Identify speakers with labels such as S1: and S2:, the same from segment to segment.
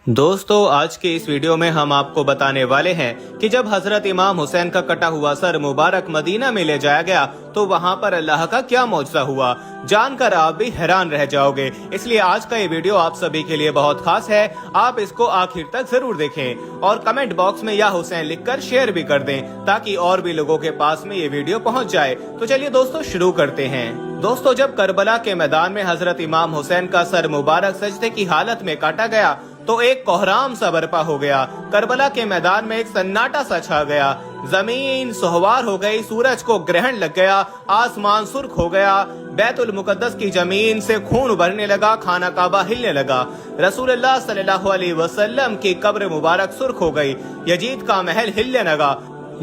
S1: दोस्तों आज के इस वीडियो में हम आपको बताने वाले हैं कि जब हजरत इमाम हुसैन का कटा हुआ सर मुबारक मदीना में ले जाया गया तो वहां पर अल्लाह का क्या मौजज़ा हुआ, जानकर आप भी हैरान रह जाओगे। इसलिए आज का ये वीडियो आप सभी के लिए बहुत खास है, आप इसको आखिर तक जरूर देखें और कमेंट बॉक्स में या हुसैन लिखकर शेयर भी कर दें ताकि और भी लोगों के पास में ये वीडियो पहुंच जाए। तो चलिए दोस्तों शुरू करते हैं। दोस्तों जब करबला के मैदान में हजरत इमाम हुसैन का सर मुबारक सजदे की हालत में काटा गया तो एक कोहराम सा बर्पा हो गया। करबला के मैदान में एक सन्नाटा सा छा गया, जमीन सुहवार हो गई, सूरज को ग्रहण लग गया, आसमान सुर्ख हो गया, बैतुल मुकद्दस की जमीन से खून उभरने लगा, खाना काबा हिलने लगा, रसूलुल्लाह सल्लल्लाहु अलैहि वसल्लम की कब्र मुबारक सुर्ख हो गई, यजीद का महल हिलने लगा।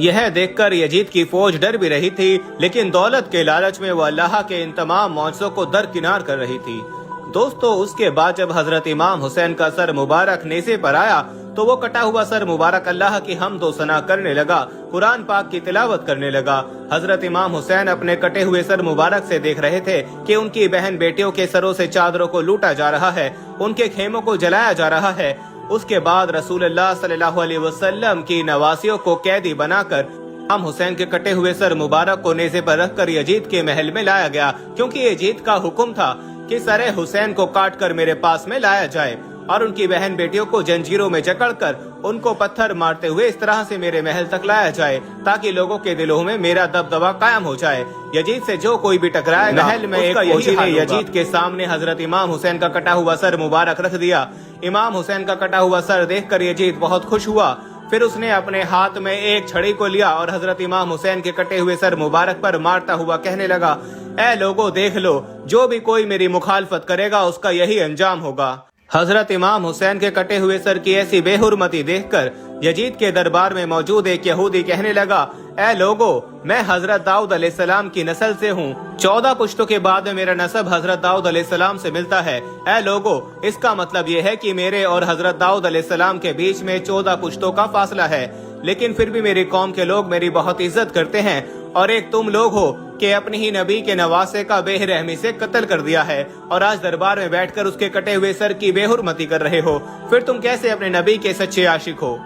S1: यह देखकर यजीद की फौज डर भी रही थी, लेकिन दौलत के लालच में वो अल्लाह के इन तमाम मौजज़ों को दरकिनार कर रही थी। दोस्तों उसके बाद जब हजरत इमाम हुसैन का सर मुबारक नेज़े पर आया तो वो कटा हुआ सर मुबारक अल्लाह की हमद व सना करने लगा, कुरान पाक की तिलावत करने लगा। हजरत इमाम हुसैन अपने कटे हुए सर मुबारक से देख रहे थे कि उनकी बहन बेटियों के सरों से चादरों को लूटा जा रहा है, उनके खेमों को जलाया जा रहा है। उसके बाद रसूलुल्लाह सल्लल्लाहु अलैहि वसल्लम की नवासियों को कैदी बनाकर इमाम हुसैन के कटे हुए सर मुबारक को नेज़े पर रखकर यजीद के महल में लाया गया, क्योंकि यजीद का हुक्म था कि सरे हुसैन को काट कर मेरे पास में लाया जाए और उनकी बहन बेटियों को जंजीरों में जकड़कर उनको पत्थर मारते हुए इस तरह से मेरे महल तक लाया जाए ताकि लोगों के दिलों में मेरा दबदबा कायम हो जाए। यजीद से जो कोई भी टकराएगा, महल में एक फौजी ने यजीद के सामने हजरत इमाम हुसैन का कटा हुआ सर मुबारक रख दिया। इमाम हुसैन का कटा हुआ सर देखकर यजीद बहुत खुश हुआ। फिर उसने अपने हाथ में एक छड़ी को लिया और हजरत इमाम हुसैन के कटे हुए सर मुबारक पर मारता हुआ कहने लगा, ऐ लोगों देख लो, जो भी कोई मेरी मुखालफत करेगा उसका यही अंजाम होगा। हजरत इमाम हुसैन के कटे हुए सर की ऐसी बेहुरमती देखकर यजीद के दरबार में मौजूद एक यहूदी कहने लगा, ऐ लोगो, मैं हजरत दाऊद अलैहिस्सलाम की नस्ल से हूँ, 14 पुश्तों के बाद में मेरा नस्ब हजरत दाऊद अलैहिस्सलाम से मिलता है। ऐ लोगो, इसका मतलब ये है कि मेरे और हजरत दाऊद अलैहिस्सलाम के बीच में 14 पुश्तों का फासला है, लेकिन फिर भी मेरी कौम के लोग मेरी बहुत इज्जत करते हैं और एक तुम लोग हो कि अपने ही नबी के नवासे का बेरहमी से कत्ल कर दिया है और आज दरबार में बैठकर उसके कटे हुए सर की बेहुरमती कर रहे हो, फिर तुम कैसे अपने नबी के सच्चे आशिक हो।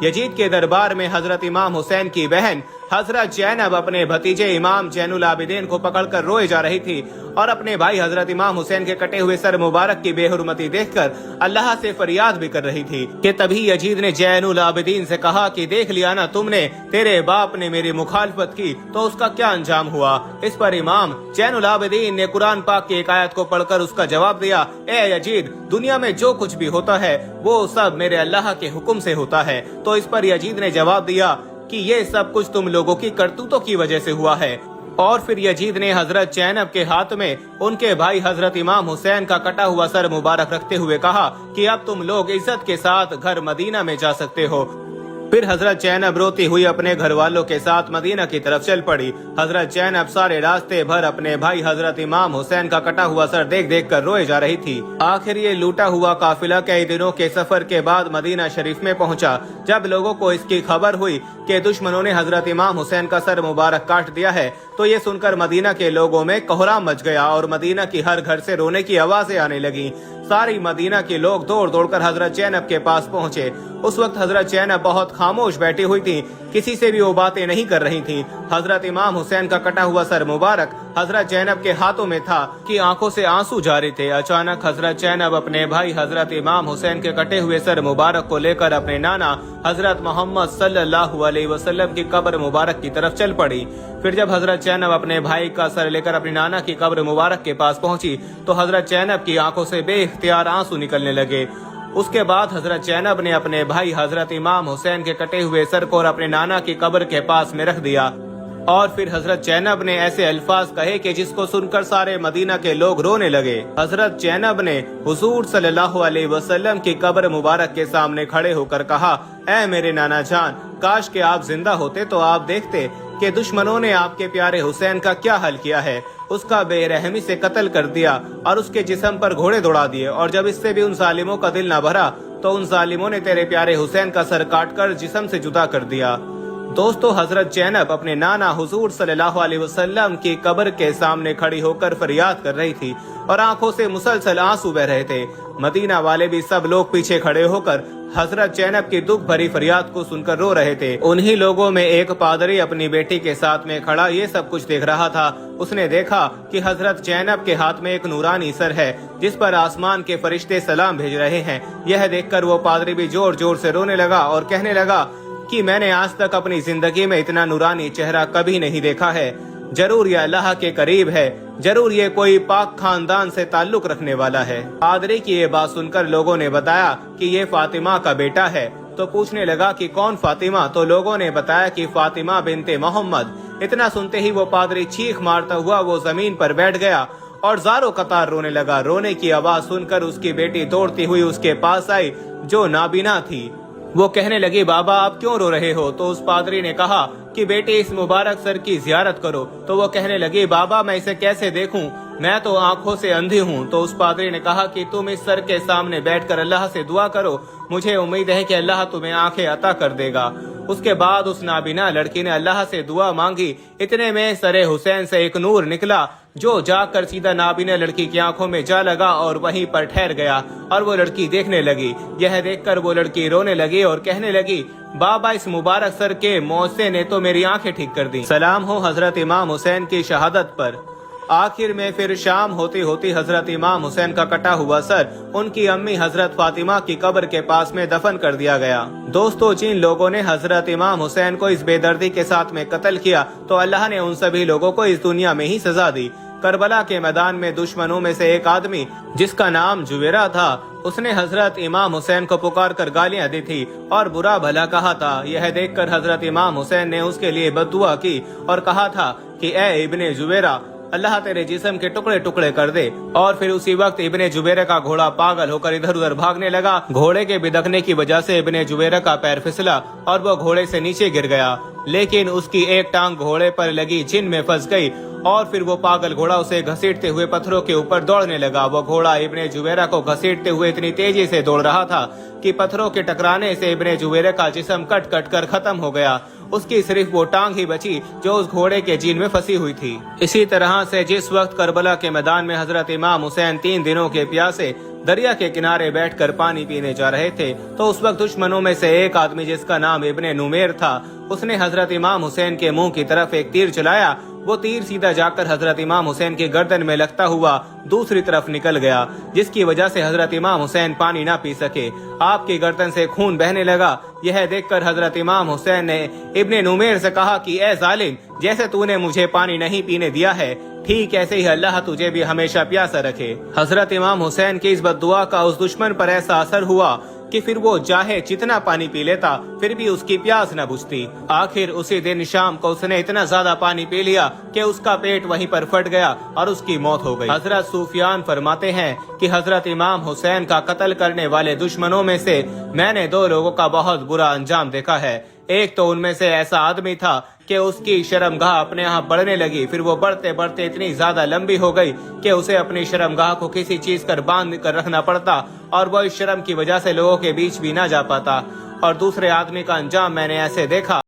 S1: यजीद के दरबार में हजरत इमाम हुसैन की बहन हजरत जैनब अपने भतीजे इमाम जैनुल आबिदीन को पकड़कर रोए जा रही थी और अपने भाई हजरत इमाम हुसैन के कटे हुए सर मुबारक की बेहुरमती देखकर अल्लाह से फरियाद भी कर रही थी कि तभी यजीद ने जैनुल आबिदीन से कहा कि देख लिया ना तुमने, तेरे बाप ने मेरी मुखालफत की तो उसका क्या अंजाम हुआ। इस पर इमाम जैनुल आबिदीन ने कुरान पाक की एक आयत को पढ़कर उसका जवाब दिया, ए यजीद, दुनिया में जो कुछ भी होता है वो सब मेरे अल्लाह के हुक्म से होता है। तो इस पर यजीद ने जवाब दिया कि ये सब कुछ तुम लोगों की करतूतों की वजह से हुआ है। और फिर यजीद ने हजरत जैनब के हाथ में उनके भाई हजरत इमाम हुसैन का कटा हुआ सर मुबारक रखते हुए कहा कि अब तुम लोग इज्जत के साथ घर मदीना में जा सकते हो। फिर हजरत जैनब रोती हुई अपने घर वालों के साथ मदीना की तरफ चल पड़ी। हजरत जैनब सारे रास्ते भर अपने भाई हजरत इमाम हुसैन का कटा हुआ सर देख देख कर रोए जा रही थी। आखिर ये लूटा हुआ काफिला कई दिनों के सफर के बाद मदीना शरीफ में पहुंचा। जब लोगों को इसकी खबर हुई कि दुश्मनों ने हजरत इमाम हुसैन का सर मुबारक काट दिया है तो ये सुनकर मदीना के लोगों में कोहराम मच गया और मदीना की हर घर से रोने की आवाजें आने लगी। सारी मदीना के लोग दौड़ दौड़ कर हजरत जैनब के पास पहुंचे। उस वक्त हजरत जैनब बहुत खामोश बैठी हुई थी, किसी से भी वो बातें नहीं कर रही थी। हजरत इमाम हुसैन का कटा हुआ सर मुबारक हजरत जैनब के हाथों में था कि आंखों से आंसू जारी थे। अचानक हजरत जैनब अपने भाई हजरत इमाम हुसैन के कटे हुए सर मुबारक को लेकर अपने नाना हजरत मोहम्मद सल्लल्लाहु अलैहि वसल्लम की कब्र मुबारक की तरफ चल पड़ी। फिर जब हजरत जैनब अपने भाई का सर लेकर अपनी नाना की कब्र मुबारक के पास पहुंची तो हजरत जैनब की आंखों से बेइख्तियार आंसू निकलने लगे। उसके बाद हजरत जैनब ने अपने भाई हजरत इमाम हुसैन के कटे हुए सर को अपने नाना की कब्र के पास में रख दिया और फिर हजरत जैनब ने ऐसे अल्फाज कहे कि जिसको सुनकर सारे मदीना के लोग रोने लगे। हजरत जैनब ने हुजूर सल्लल्लाहु अलैहि वसल्लम की कब्र मुबारक के सामने खड़े होकर कहा, ऐ मेरे नाना जान, काश के आप जिंदा होते तो आप देखते कि दुश्मनों ने आपके प्यारे हुसैन का क्या हाल किया है। उसका बेरहमी से कत्ल कर दिया और उसके जिस्म पर घोड़े दौड़ा दिए और जब इससे भी उन जालिमों का दिल न भरा तो उन जालिमों ने तेरे प्यारे हुसैन का सर काट कर जिस्म से जुदा कर दिया। दोस्तों, हजरत जैनब अपने नाना हुजूर सल्लल्लाहु अलैहि वसल्लम की कब्र के सामने खड़ी होकर फरियाद कर रही थी और आंखों से मुसलसल आंसू बह रहे थे। मदीना वाले भी सब लोग पीछे खड़े होकर हजरत जैनब की दुख भरी फरियाद को सुनकर रो रहे थे। उन्हीं लोगों में एक पादरी अपनी बेटी के साथ में खड़ा ये सब कुछ देख रहा था। उसने देखा कि हजरत जैनब के हाथ में एक नूरानी सर है जिस पर आसमान के फरिश्ते सलाम भेज रहे हैं। यह देखकर वो पादरी भी जोर जोर से रोने लगा और कहने लगा कि मैंने आज तक अपनी जिंदगी में इतना नूरानी चेहरा कभी नहीं देखा है। जरूर ये अल्लाह के करीब है, जरूर ये कोई पाक खानदान से ताल्लुक रखने वाला है। पादरी की ये बात सुनकर लोगों ने बताया कि ये फातिमा का बेटा है। तो पूछने लगा कि कौन फातिमा? तो लोगों ने बताया कि फातिमा बिनते मोहम्मद। इतना सुनते ही वो पादरी चीख मारता हुआ वो जमीन पर बैठ गया और ज़ारो कतार रोने लगा। रोने की आवाज सुनकर उसकी बेटी दौड़ती हुई उसके पास आई जो नाबीना थी। वो कहने लगी, बाबा आप क्यों रो रहे हो? तो उस पादरी ने कहा कि बेटे इस मुबारक सर की जियारत करो। तो वो कहने लगी, बाबा मैं इसे कैसे देखूं, मैं तो आंखों से अंधी हूँ। तो उस पादरी ने कहा कि तुम इस सर के सामने बैठकर अल्लाह से दुआ करो, मुझे उम्मीद है कि अल्लाह तुम्हें आंखें अता कर देगा। उसके बाद उस नाबीना लड़की ने अल्लाह से दुआ मांगी। इतने में सरे हुसैन से एक नूर निकला जो जाकर सीधा नाबीना लड़की की आंखों में जा लगा और वहीं पर ठहर गया और वो लड़की देखने लगी। यह देखकर वो लड़की रोने लगी और कहने लगी, बाबा इस मुबारक सर के मौसे ने तो मेरी आंखें ठीक कर दी। सलाम हो हजरत इमाम हुसैन की शहादत पर। आखिर में फिर शाम होती होती हजरत इमाम हुसैन का कटा हुआ सर उनकी अम्मी हजरत फातिमा की कब्र के पास में दफन कर दिया गया। दोस्तों, जिन लोगों ने हजरत इमाम हुसैन को इस बेदर्दी के साथ में कत्ल किया तो अल्लाह ने उन सभी लोगों को इस दुनिया में ही सजा दी। करबला के मैदान में दुश्मनों में से एक आदमी जिसका नाम जुवेरा था, उसने हजरत इमाम हुसैन को पुकार कर गालियां दी थी और बुरा भला कहा था। यह देखकर हजरत इमाम हुसैन ने उसके लिए बद्दुआ की और कहा था कि ए इब्ने जुवेरा, अल्लाह तेरे जिस्म के टुकड़े टुकड़े कर दे। और फिर उसी वक्त इब्ने जुबैर का घोड़ा पागल होकर इधर उधर भागने लगा। घोड़े के बिदकने की वजह से इब्ने जुबैर का पैर फिसला और वो घोड़े से नीचे गिर गया, लेकिन उसकी एक टांग घोड़े पर लगी चिन्ह में फंस गई और फिर वो पागल घोड़ा उसे घसीटते हुए पत्थरों के ऊपर दौड़ने लगा। वो घोड़ा इब्ने जुबैर को घसीटते हुए इतनी तेजी से दौड़ रहा था कि पत्थरों के टकराने से इब्ने जुबैर का जिस्म कट कट कर खत्म हो गया। उसकी सिर्फ वो टांग ही बची जो उस घोड़े के जीन में फंसी हुई थी। इसी तरह से जिस वक्त करबला के मैदान में हजरत इमाम हुसैन 3 दिनों के प्यासे दरिया के किनारे बैठकर पानी पीने जा रहे थे तो उस वक्त दुश्मनों में से एक आदमी जिसका नाम इब्ने नुमेर था, उसने हजरत इमाम हुसैन के मुंह की तरफ एक तीर चलाया। वो तीर सीधा जाकर हजरत इमाम हुसैन की गर्दन में लगता हुआ दूसरी तरफ निकल गया, जिसकी वजह से हजरत इमाम हुसैन पानी ना पी सके। आपकी गर्दन से खून बहने लगा। यह देखकर हजरत इमाम हुसैन ने इब्ने नुमेर से कहा कि ए जालिम, जैसे तूने मुझे पानी नहीं पीने दिया है, ठीक ऐसे ही अल्लाह तुझे भी हमेशा प्यासा रखे। हजरत इमाम हुसैन की इस बद्दुआ का उस दुश्मन पर ऐसा असर हुआ कि फिर वो चाहे जितना पानी पी लेता फिर भी उसकी प्यास न बुझती। आखिर उसी दिन शाम को उसने इतना ज्यादा पानी पी लिया कि उसका पेट वहीं पर फट गया और उसकी मौत हो गई। हजरत सूफियान फरमाते हैं कि हजरत इमाम हुसैन का कत्ल करने वाले दुश्मनों में से मैंने 2 लोगों का बहुत बुरा अंजाम देखा है। एक तो उनमें से ऐसा आदमी था कि उसकी शर्मगाह अपने यहाँ बढ़ने लगी, फिर वो बढ़ते बढ़ते इतनी ज्यादा लंबी हो गई कि उसे अपनी शर्मगाह को किसी चीज कर बांध कर रखना पड़ता और वो इस शर्म की वजह से लोगों के बीच भी ना जा पाता। और दूसरे आदमी का अंजाम मैंने ऐसे देखा